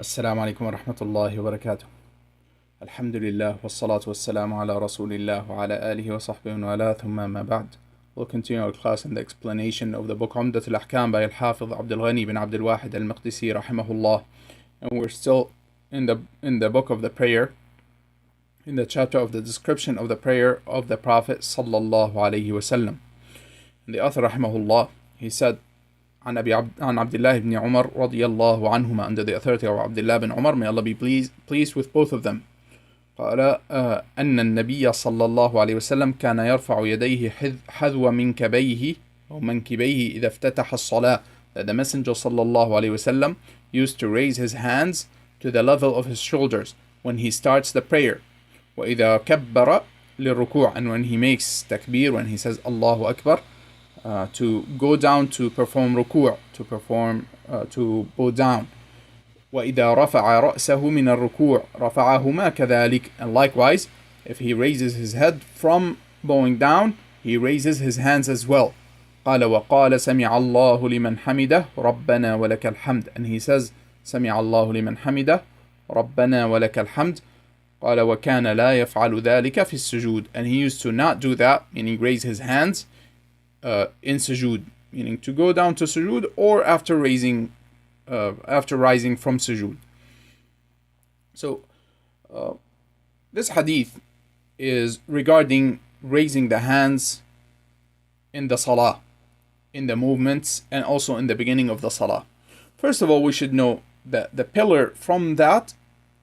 السلام عليكم ورحمة الله وبركاته. الحمد لله والصلاة والسلام على رسول الله وعلى آله وصحبه وعلى ثم ما بعد. We'll continue our class in the explanation of the book Umdat Al Ahkam by Al-Hafiz Abdul Ghani bin Abdul Wahid Al-Maqdisi rahimahullah. And we're still in the book of the prayer, in the chapter of the description of the prayer of the Prophet sallallahu alaihi wasallam. And the author rahimahullah, he said, عن عبد الله بن عمر رضي الله عنهما, under the authority of Abdullah bin Umar, may Allah be pleased with both of them. قال أن النبي صلى الله عليه وسلم كان يرفع يديه حذو منكبيه أو منكبيه إذا افتتح الصلاة. That the Messenger صلى الله عليه وسلم used to raise his hands to the level of his shoulders when he starts the prayer. وإذا كبر للركوع, and when he makes takbir, when he says Allah-u-Akbar, to go down to perform ruku', to bow down. وإذا رفع رأسه من الركوع رفعهما كذلك, and likewise, if he raises his head from bowing down, he raises his hands as well. قال وقال سمع الله لمن حمده ربنا ولك الحمد, and he says سمع الله لمن حمده ربنا ولك الحمد. قال وكان لا يفعل ذلك في السجود, and he used to not do that, meaning raise his hands in sujood, meaning to go down to sujood or after rising from sujood. So this hadith is regarding raising the hands in the salah, in the movements, and also in the beginning of the salah. First of all, we should know that the pillar from that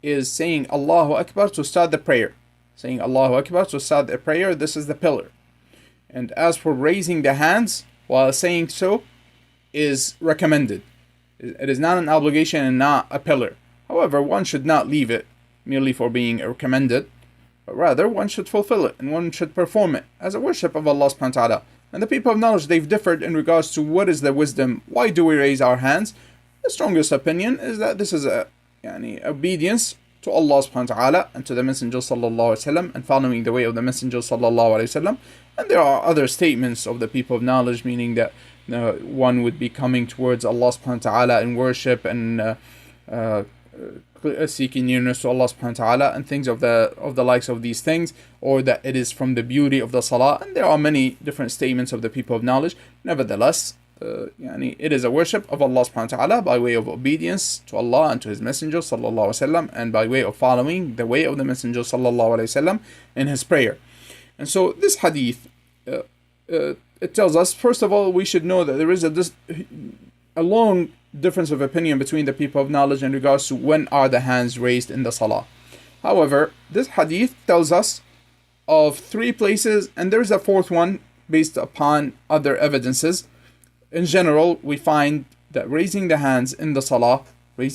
is saying Allahu Akbar to start the prayer. Saying Allahu Akbar to start the prayer, this is the pillar. And as for raising the hands while saying so, is recommended. It is not an obligation and not a pillar. However, one should not leave it merely for being recommended, but rather one should fulfill it and one should perform it as a worship of Allah subhanahu wa ta'ala. And the people of knowledge, they've differed in regards to what is the wisdom. Why do we raise our hands? The strongest opinion is that this is a obedience to Allah subhanahu wa ta'ala and to the Messenger sallallahu alaihi wasallam, and following the way of the Messenger sallallahu alaihi wasallam. And there are other statements of the people of knowledge, meaning that one would be coming towards Allah subhanahu wa ta'ala in worship and seeking nearness to Allah subhanahu wa ta'ala and things of the likes of these things, or that it is from the beauty of the salah. And there are many different statements of the people of knowledge. Nevertheless, it is a worship of Allah subhanahu wa ta'ala by way of obedience to Allah and to His Messenger sallallahu alaihi wasallam, and by way of following the way of the Messenger sallallahu alaihi wasallam in his prayer. And so this hadith, it tells us, first of all, we should know that there is a long difference of opinion between the people of knowledge in regards to when are the hands raised in the salah. However, this hadith tells us of three places, and there is a fourth one based upon other evidences. In general, we find that raising the hands in the salah, we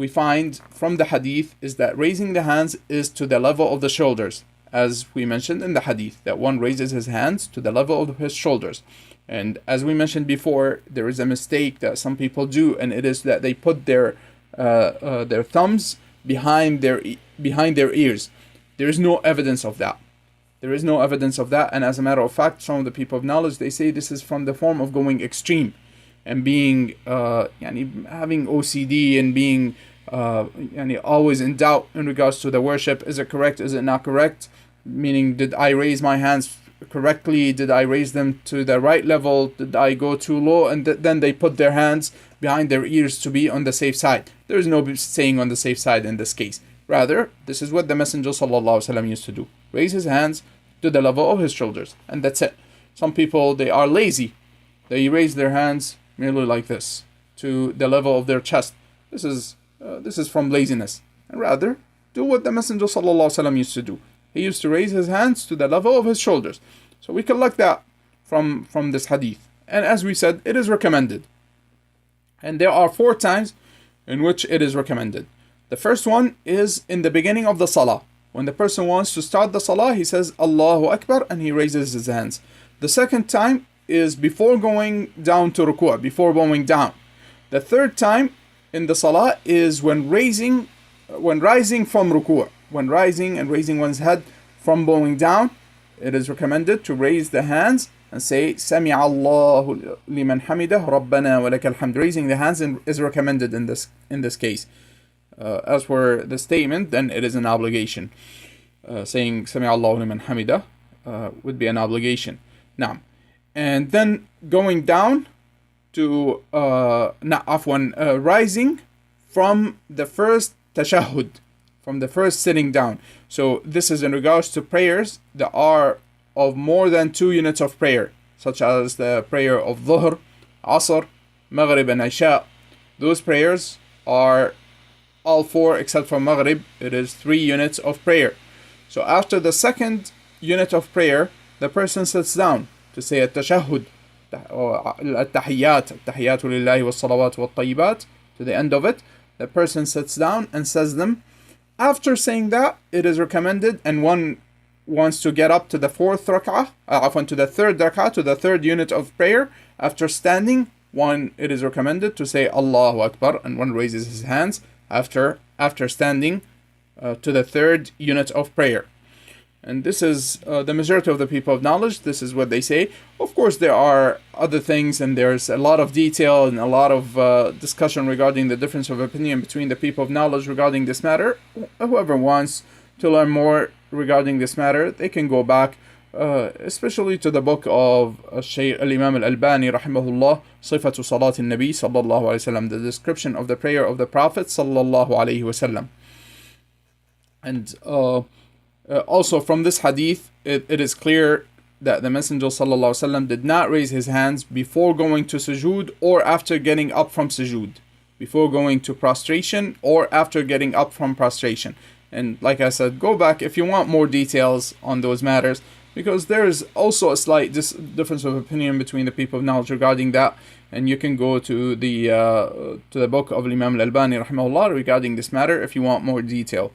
find from the hadith is that raising the hands is to the level of the shoulders. As we mentioned in the hadith, that one raises his hands to the level of his shoulders. And as we mentioned before, there is a mistake that some people do, and it is that they put their thumbs behind their ears. There is no evidence of that. And as a matter of fact, some of the people of knowledge, they say this is from the form of going extreme and being having OCD and being always in doubt in regards to the worship. Is it correct? Is it not correct? Meaning, did I raise my hands correctly? Did I raise them to the right level? Did I go too low? And then they put their hands behind their ears to be on the safe side. There is no saying on the safe side in this case. Rather, this is what the Messenger sallallahu alaihi wasallam used to do. Raise his hands to the level of his shoulders, and that's it. Some people, they are lazy. They raise their hands merely like this to the level of their chest. This is from laziness. And rather, do what the Messenger sallallahu alaihi wasallam used to do. He used to raise his hands to the level of his shoulders. So we collect that from this hadith. And as we said, it is recommended. And there are 4 times in which it is recommended. The first one is in the beginning of the salah. When the person wants to start the salah, he says Allahu Akbar and he raises his hands. The second time is before going down to ruku', before bowing down. The third time in the salah is when rising from ruku'. When rising and raising one's head from bowing down, it is recommended to raise the hands and say سمع الله لمن حمده ربنا ولك الحمد. Raising the hands is recommended in this case. As for the statement, then it is an obligation. Saying سمع الله لمن حمده would be an obligation. Now, and then going down to rising from the first tashahhud, from the first sitting down. So this is in regards to prayers that are of more than 2 units of prayer, such as the prayer of Dhuhr, Asr, Maghrib and Isha. Those prayers are all 4 except for Maghrib. It is 3 units of prayer. So after the second unit of prayer, the person sits down to say at-tashahhud, at-tahiyyat lillahi was-salawat wat-tayyibat, to the end of it. The person sits down and says them. After saying that, it is recommended, and one wants to get up to the 4th rak'ah, to the 3rd rak'ah, to the 3rd unit of prayer. After standing, it is recommended to say Allah-u-Akbar, and one raises his hands after standing to the 3rd unit of prayer. And this is the majority of the people of knowledge. This is what they say. Of course, there are other things, and there's a lot of detail and a lot of discussion regarding the difference of opinion between the people of knowledge regarding this matter. Whoever wants to learn more regarding this matter, they can go back, especially to the book of Al-Imam Al-Albani rahimahullah, Sifatu Salat al-Nabi sallallahu alayhi wa sallam, the description of the prayer of the Prophet sallallahu alayhi wa sallam. And also from this hadith, it is clear that the Messenger sallallahu alaihi wasallam did not raise his hands before going to sujood or after getting up from sujood, before going to prostration or after getting up from prostration. And like I said, go back if you want more details on those matters, because there is also a slight difference of opinion between the people of knowledge regarding that. And you can go to the book of Imam Al-Albani rahimahullah regarding this matter if you want more detail.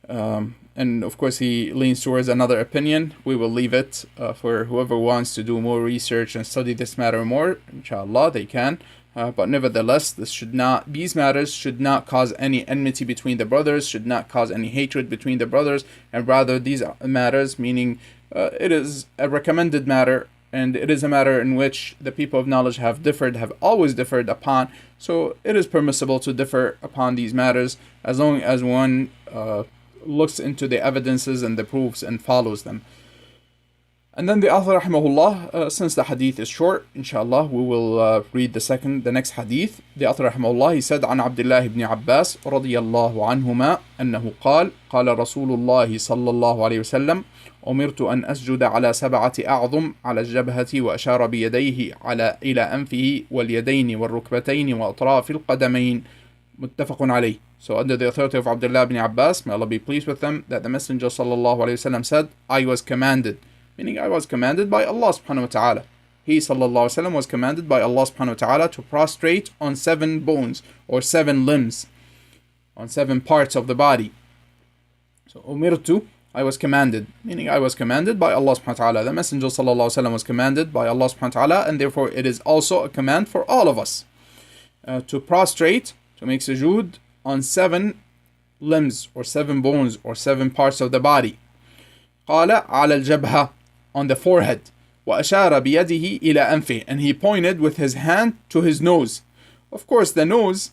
And of course, he leans towards another opinion. We will leave it for whoever wants to do more research and study this matter more. Inshallah, they can. But nevertheless, these matters should not cause any enmity between the brothers, should not cause any hatred between the brothers, and rather these matters, meaning it is a recommended matter, and it is a matter in which the people of knowledge have always differed upon. So it is permissible to differ upon these matters as long as one looks into the evidences and the proofs and follows them. And then the author rahimahullah, since the hadith is short, inshallah, we will read the next hadith. The author rahimahullah, he said, عن عبد الله بن عباس رضي الله عنهما أنه قال رسول الله صلى الله عليه وسلم أمرت أن أسجد على 7 أعظم على الجبهة وأشار بيديه إلى أنفه واليدين والركبتين وأطراف القدمين متفق عليه. So under the authority of Abdullah ibn Abbas, may Allah be pleased with them, that the Messenger sallallahu alayhi wasallam said, I was commanded, meaning I was commanded by Allah subhanahu wa ta'ala. He sallallahu alayhi wasallam was commanded by Allah subhanahu wa ta'ala to prostrate on 7 bones or 7 limbs, on 7 parts of the body. So umirtu, I was commanded, meaning I was commanded by Allah subhanahu wa ta'ala. The Messenger sallallahu alayhi wasallam was commanded by Allah subhanahu wa ta'ala, and therefore it is also a command for all of us to prostrate, to make sujood on 7 limbs or 7 bones or 7 parts of the body. قال على الجبهة, on the forehead. وأشار بيده إلى أنفه, and he pointed with his hand to his nose. Of course, the nose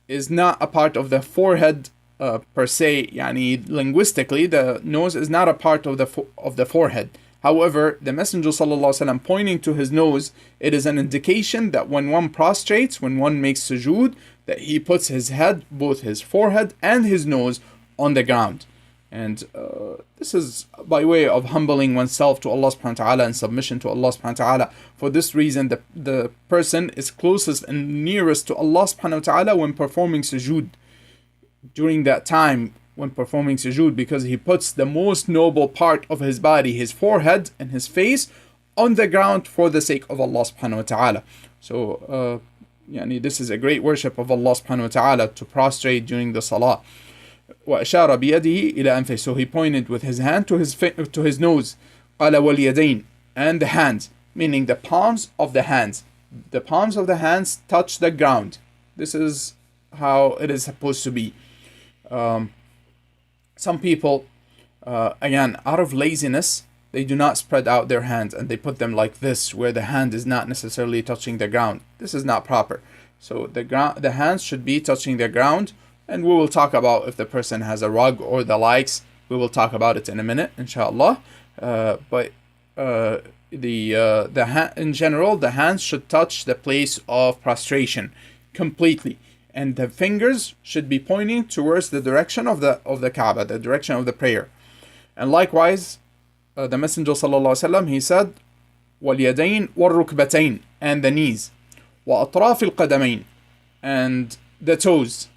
is not a part of the forehead per se. Yani linguistically, the nose is not a part of the forehead. However, the Messenger ﷺ pointing to his nose, it is an indication that when one prostrates, when one makes sujood, that he puts his head, both his forehead and his nose, on the ground. And this is by way of humbling oneself to Allah subhanahu wa ta'ala and submission to Allah subhanahu wa ta'ala. For this reason, the person is closest and nearest to Allah subhanahu wa ta'ala when performing sujood. During that time, when performing sujood, because he puts the most noble part of his body, his forehead and his face, on the ground for the sake of Allah subhanahu wa ta'ala. So, this is a great worship of Allah subhanahu wa ta'ala, to prostrate during the salah. وأشار بيده إلى أنفه, so he pointed with his hand to his nose. قال واليدين, and the hands, meaning the palms of the hands. The palms of the hands touch the ground. This is how it is supposed to be. Some people, again, out of laziness, they do not spread out their hands and they put them like this, where the hand is not necessarily touching the ground. This is not proper. So the hands should be touching the ground, and we will talk about if the person has a rug or the likes. We will talk about it in a minute, inshallah. In general, the hands should touch the place of prostration completely, and the fingers should be pointing towards the direction of the Kaaba, the direction of the prayer. And likewise, the Messenger sallallahu alaihi wasallam, he said, وَالْيَدَيْنِ وَالرُّكْبَتَيْنِ, and the knees, وَأَطْرَافِ الْقَدَمَيْنِ, and the toes,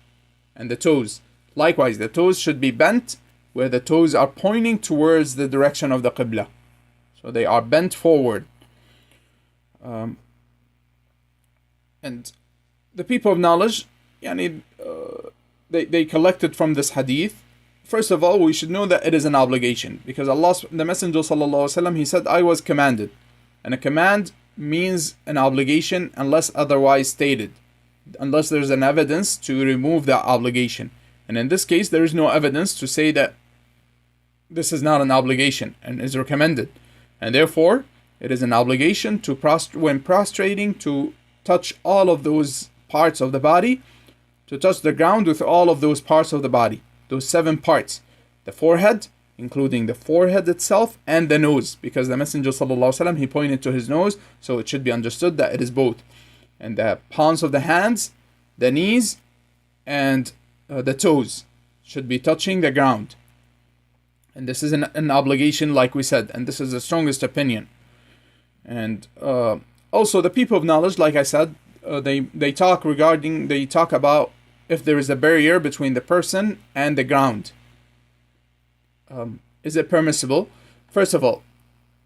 Likewise, the toes should be bent, where the toes are pointing towards the direction of the Qibla. So they are bent forward. And the people of knowledge, they collected from this hadith. First of all, we should know that it is an obligation, because the Messenger sallallahu alaihi wasallam, he said, I was commanded. And a command means an obligation unless otherwise stated, unless there's an evidence to remove that obligation. And in this case, there is no evidence to say that this is not an obligation and is recommended. And therefore, it is an obligation to when prostrating, to touch all of those parts of the body, to touch the ground with all of those parts of the body, those 7 parts. The forehead, including the forehead itself, and the nose, because the Messenger sallallahu alaihi wasallam, he pointed to his nose, so it should be understood that it is both. And the palms of the hands, the knees, and the toes should be touching the ground. And this is an obligation, like we said, and this is the strongest opinion. And also the people of knowledge, like I said, they talk about if there is a barrier between the person and the ground. Is it permissible? First of all,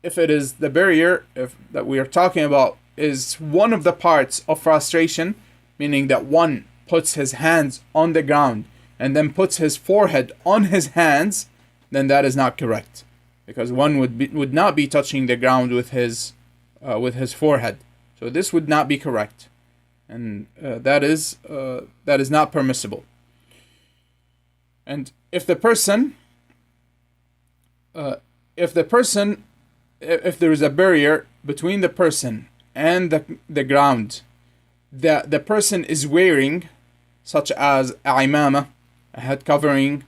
if it is the barrier that we are talking about is one of the parts of prostration, meaning that one puts his hands on the ground and then puts his forehead on his hands, then that is not correct, because one would not be touching the ground with his forehead. So this would not be correct, and that is not permissible. And if there is a barrier between the person and the ground that the person is wearing, such as a imama, a head covering,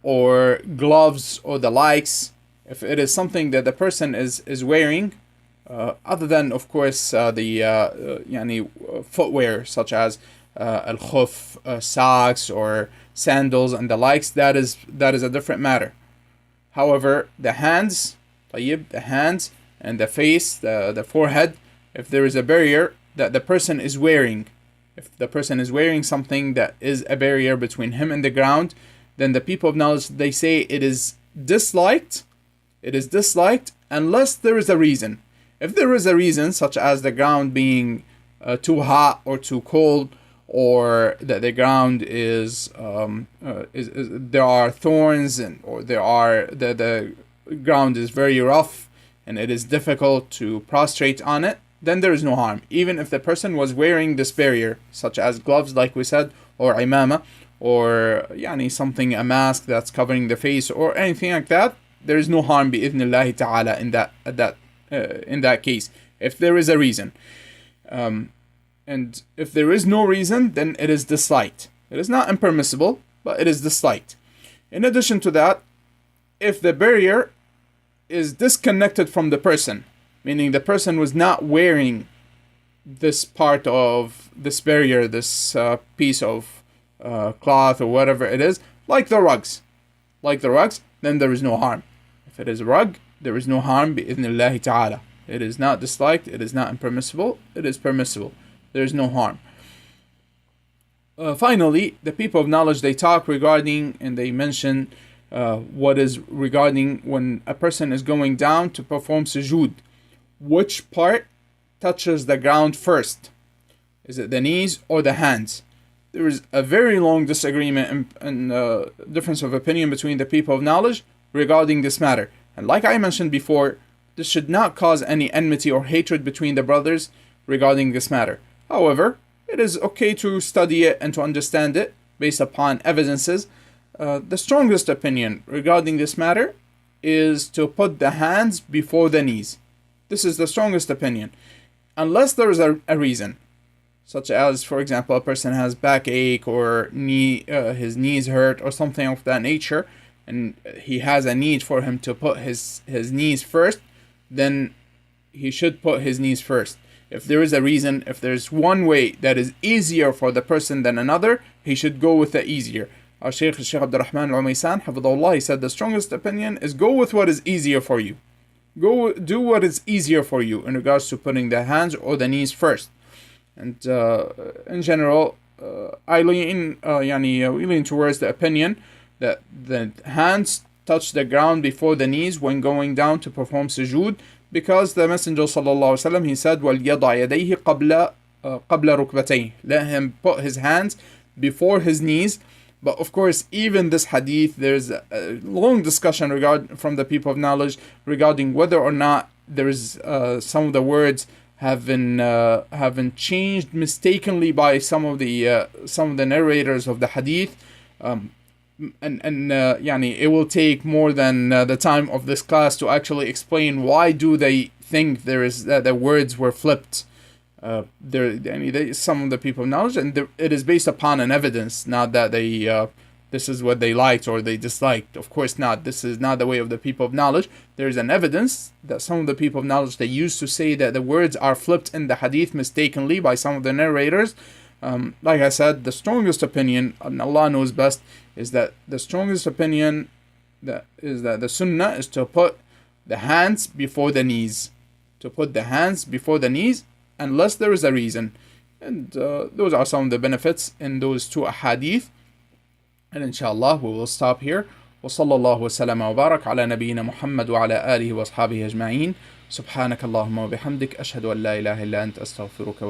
or gloves or the likes, if it is something that the person is wearing, other than of course the footwear such as al-khuf, socks or sandals and the likes, that is a different matter. However, the hands and the face, the forehead, if there is a barrier that the person is wearing, if the person is wearing something that is a barrier between him and the ground, then the people of knowledge, they say it is disliked unless there is a reason. If there is a reason, such as the ground being too hot or too cold, or that the ground is there are thorns, or the ground is very rough and it is difficult to prostrate on it, then there is no harm. Even if the person was wearing this barrier, such as gloves, like we said, or imama, or something, a mask that's covering the face, or anything like that, there is no harm bi'idhnillahi ta'ala in that case, if there is a reason. And if there is no reason, then it is disliked. It is not impermissible, but it is disliked. In addition to that, if the barrier is disconnected from the person, meaning the person was not wearing this part of this barrier, this piece of cloth or whatever it is, like the rugs, then there is no harm. If it is a rug, there is no harm bi'idhnillahi ta'ala. It is not disliked, it is not impermissible, it is permissible. There is no harm. Finally, the people of knowledge, they talk regarding, and they mention what is regarding when a person is going down to perform sujood. Which part touches the ground first? Is it the knees or the hands? There is a very long disagreement and difference of opinion between the people of knowledge regarding this matter. And like I mentioned before, this should not cause any enmity or hatred between the brothers regarding this matter. However, it is okay to study it and to understand it based upon evidences. The strongest opinion regarding this matter is to put the hands before the knees. This is the strongest opinion, unless there is a reason, such as, for example, a person has backache or his knees hurt or something of that nature, and he has a need for him to put his knees first, then he should put his knees first. If there is a reason, if there's one way that is easier for the person than another, he should go with the easier. Our Shaykh Abdul Rahman Al-Umaysan, Hafidhullah, he said the strongest opinion is go with what is easier for you. Go do what is easier for you in regards to putting the hands or the knees first. And in general, we lean towards the opinion that the hands touch the ground before the knees when going down to perform sujood, because the Messenger sallallahu alaihi wasallam, he said, وَلْيَضَعْ يَدَيْهِ قَبْلَ رُكْبَتَيْهِ, let him put his hands before his knees. But of course, even this hadith, there's a long discussion from the people of knowledge regarding whether or not there is some of the words have been changed mistakenly by some of the narrators of the hadith. It will take more than the time of this class to actually explain why do they think the words were flipped. Some of the people of knowledge, and it is based upon an evidence, not that this is what they liked or they disliked. Of course not. This is not the way of the people of knowledge. There is an evidence that some of the people of knowledge, they used to say that the words are flipped in the hadith mistakenly by some of the narrators. Like I said, the strongest opinion, and Allah knows best, is that the strongest opinion is that the sunnah is to put the hands before the knees. To put the hands before the knees, unless there is a reason. And those are some of the benefits in those two ahadith. And inshallah, we will stop here. وصلى الله وسلم وبارك على نبينا محمد وعلى آله وأصحابه أجمعين. سبحانك اللهم وبحمدك أشهد أن لا إله إلا أنت أستغفرك